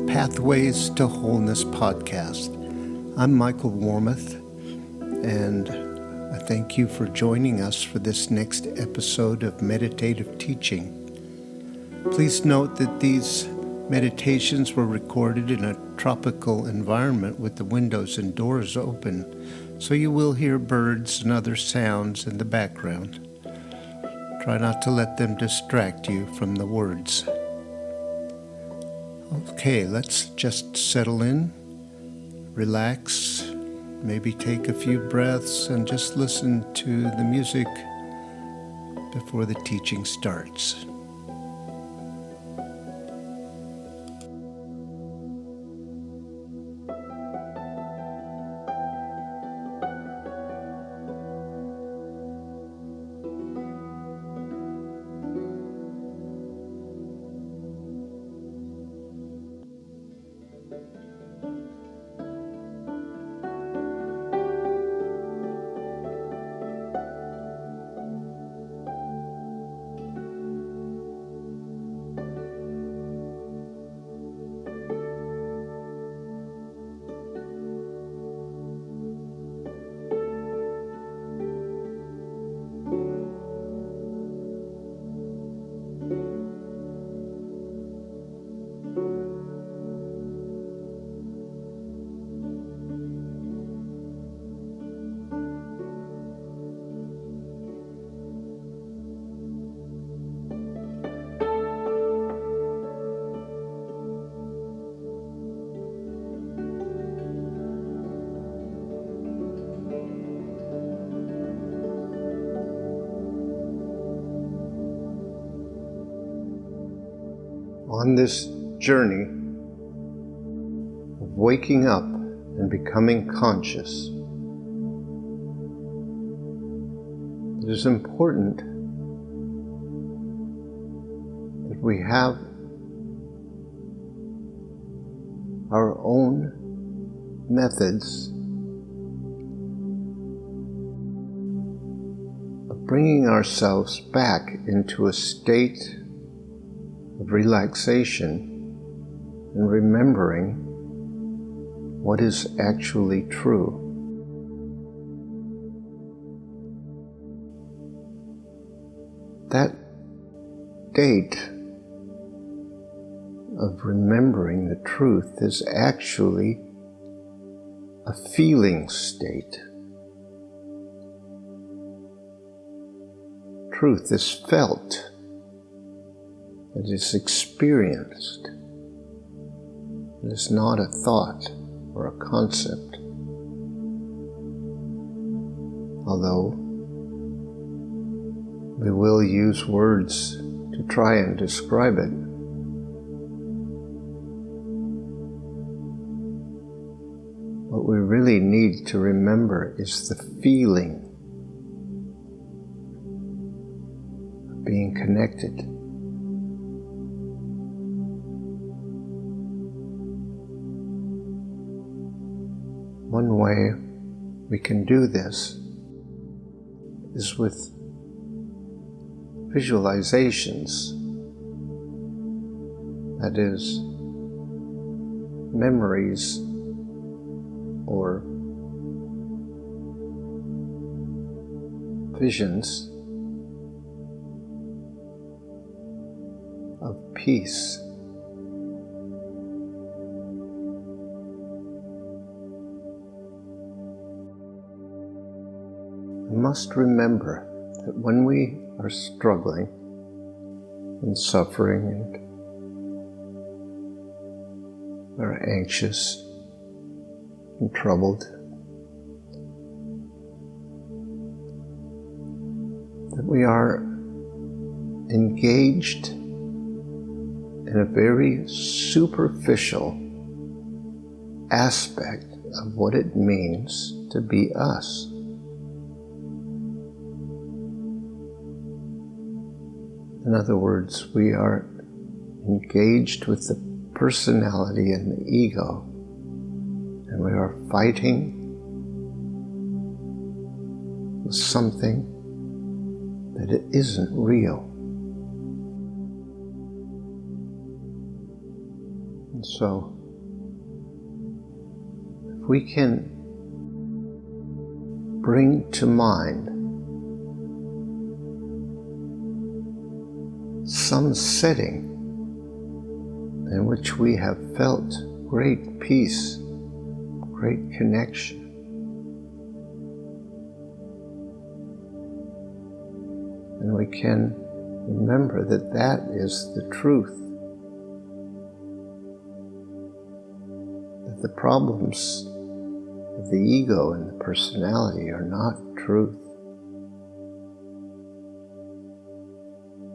Pathways to Wholeness podcast. I'm Michael Warmoth, and I thank you for joining us for this next episode of meditative teaching. Please note that these meditations were recorded in a tropical environment with the windows and doors open, so you will hear birds and other sounds in the background. Try not to let them distract you from the words. Okay, let's just settle in, relax, maybe take a few breaths and just listen to the music before the teaching starts. On this journey of waking up and becoming conscious, it is important that we have our own methods of bringing ourselves back into a state of relaxation and remembering what is actually true. That state of remembering the truth is actually a feeling state. Truth is felt. It is experienced. It is not a thought or a concept. Although we will use words to try and describe it, what we really need to remember is the feeling of being connected. One way we can do this is with visualizations, that is, memories or visions of peace. We must remember that when we are struggling and suffering and are anxious and troubled, that we are engaged in a very superficial aspect of what it means to be us. In other words, we are engaged with the personality and the ego, and we are fighting with something that it isn't real. And so we can bring to mind some setting in which we have felt great peace, great connection, and we can remember that that is the truth, that the problems of the ego and the personality are not truth.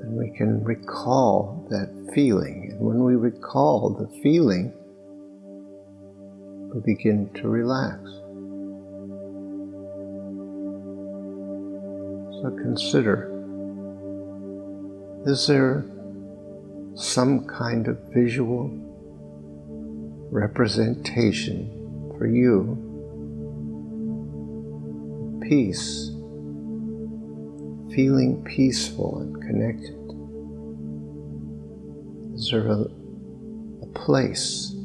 And we can recall that feeling, and when we recall the feeling, we begin to relax. So consider, is there some kind of visual representation for you of peace, feeling peaceful and connected? Is there a place,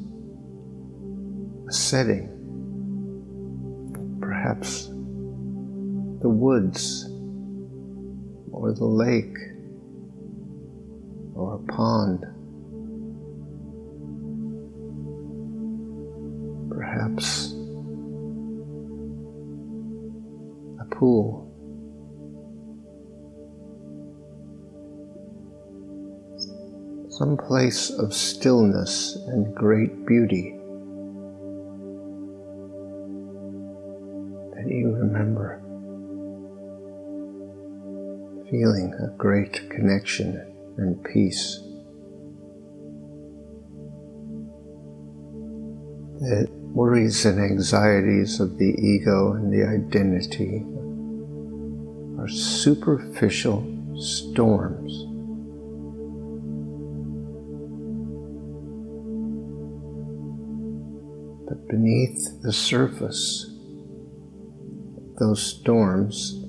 a setting, perhaps the woods or the lake or a pond, perhaps a pool, some place of stillness and great beauty that you remember, feeling a great connection and peace. The worries and anxieties of the ego and the identity are superficial storms. But beneath the surface of those storms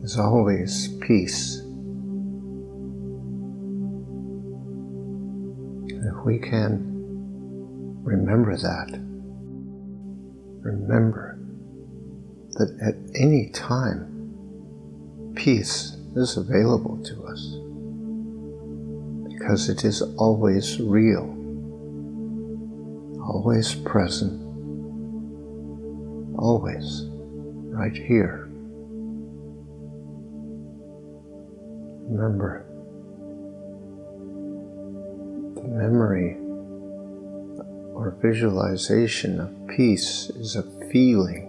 is always peace. And if we can remember that, remember that at any time peace is available to us, because it is always real, always present, always right here. Remember, the memory or visualization of peace is a feeling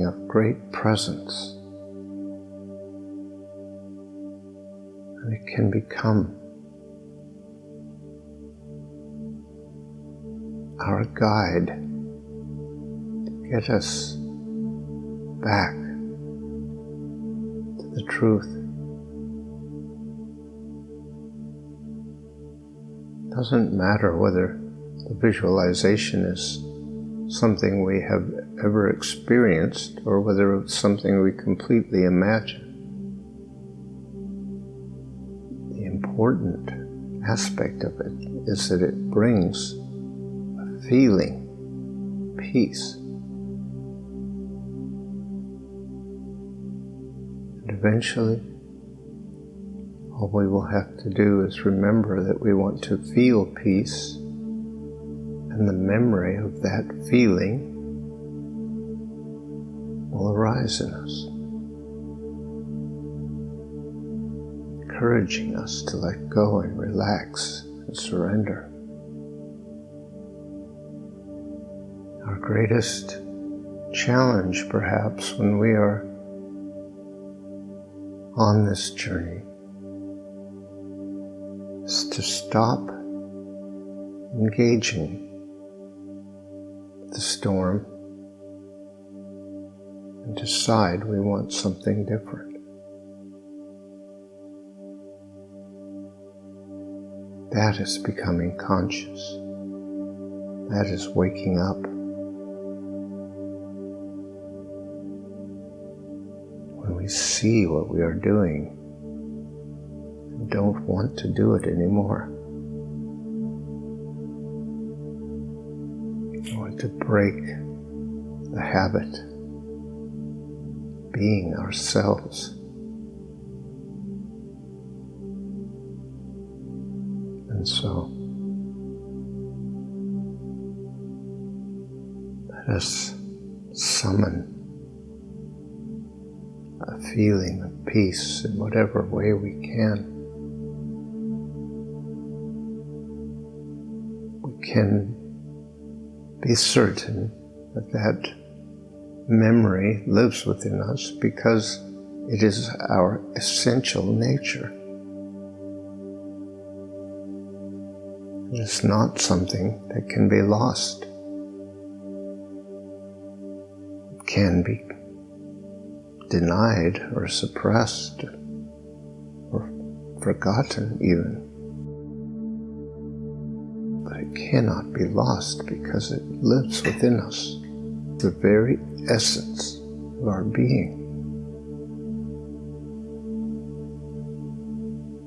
of great presence, and it can become our guide to get us back to the truth. It doesn't matter whether the visualization is something we have ever experienced or whether it's something we completely imagine. The important aspect of it is that it brings a feeling, peace. And eventually, all we will have to do is remember that we want to feel peace, and the memory of that feeling will arise in us, encouraging us to let go and relax and surrender. Our greatest challenge, perhaps, when we are on this journey is to stop engaging the storm and decide we want something different. That is becoming conscious. That is waking up. When we see what we are doing and don't want to do it anymore. to break the habit, being ourselves. And so, let us summon a feeling of peace in whatever way we can. We can be certain that that memory lives within us because it is our essential nature. It is not something that can be lost. It can be denied or suppressed or forgotten even. But it cannot be lost because it lives within us, the very essence of our being.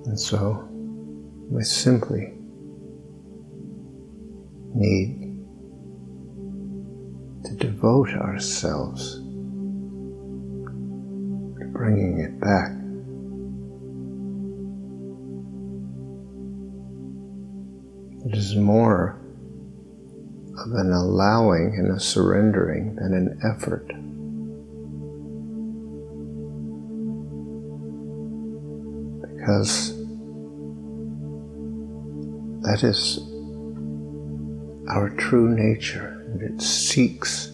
And so we simply need to devote ourselves to bringing it back. It is more of an allowing and a surrendering than an effort. Because that is our true nature, and it seeks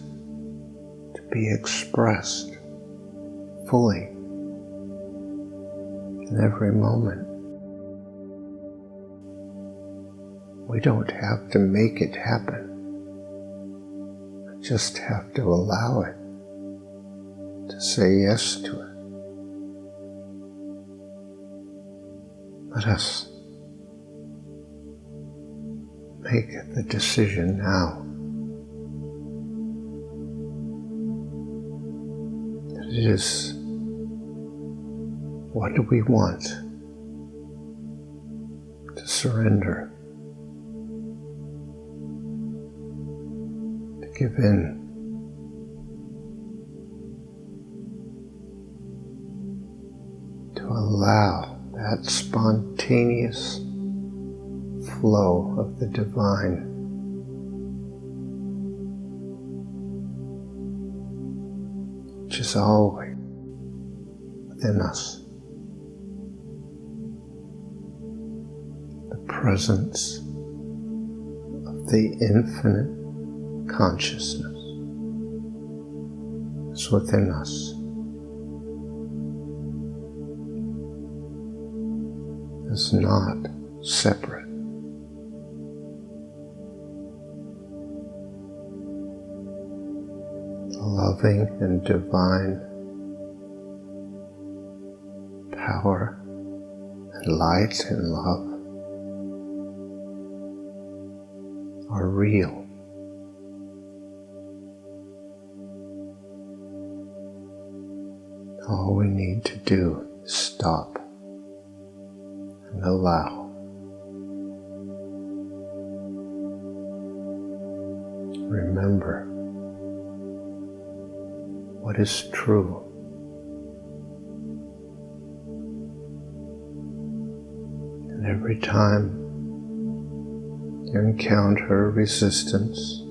to be expressed fully in every moment. We don't have to make it happen. We just have to allow it, to say yes to it. Let us make the decision now that it is, what do we want to surrender, to give in, to allow that spontaneous flow of the divine which is always within us. The presence of the infinite consciousness is within us. Is not separate. Loving and divine power and light and love are real. All we need to do is stop and allow. Remember what is true. And every time you encounter resistance,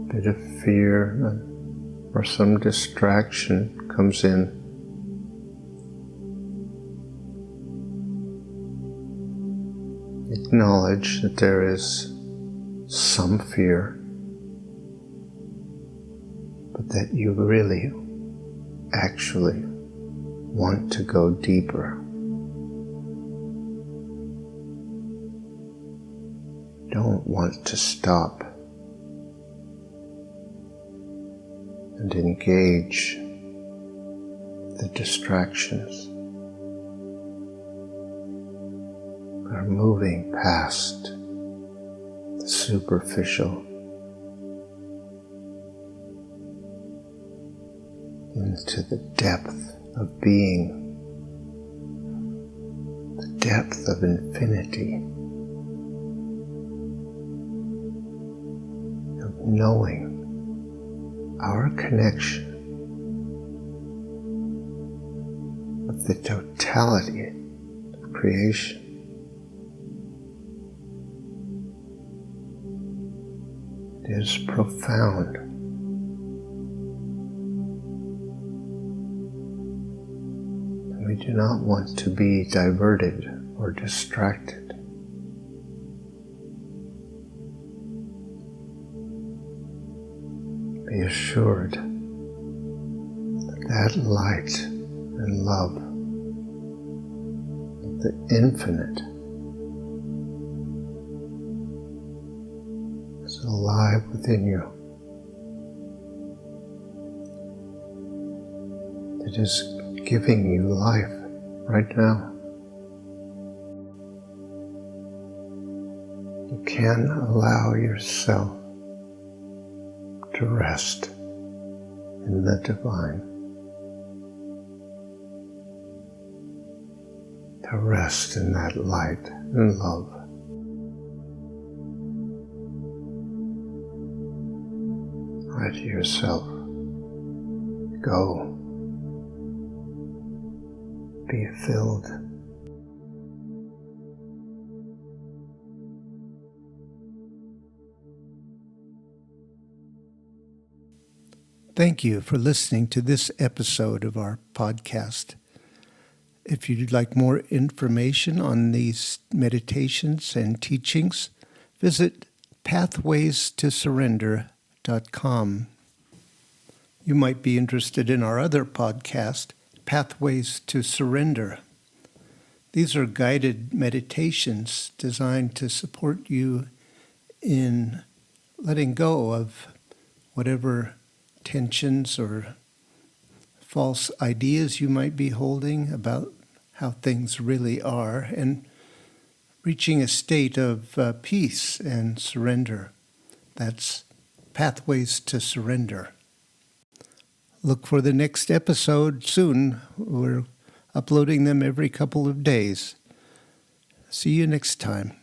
a bit of fear or some distraction comes in, acknowledge that there is some fear, but that you really actually want to go deeper. Don't want to stop and engage the distractions. Are moving past the superficial into the depth of being, the depth of infinity, knowing our connection with the totality of creation is profound. And we do not want to be diverted or distracted. Be assured that light and love of the infinite is alive within you. It is giving you life right now. You can allow yourself to rest in the divine, to rest in that light and love. Let yourself go, be filled. Thank you for listening to this episode of our podcast. If you'd like more information on these meditations and teachings, visit pathwaystosurrender.com. You might be interested in our other podcast, Pathways to Surrender. These are guided meditations designed to support you in letting go of whatever tensions or false ideas you might be holding about how things really are, and reaching a state of peace and surrender. That's Pathways to Surrender. Look for the next episode soon. We're uploading them every couple of days. See you next time.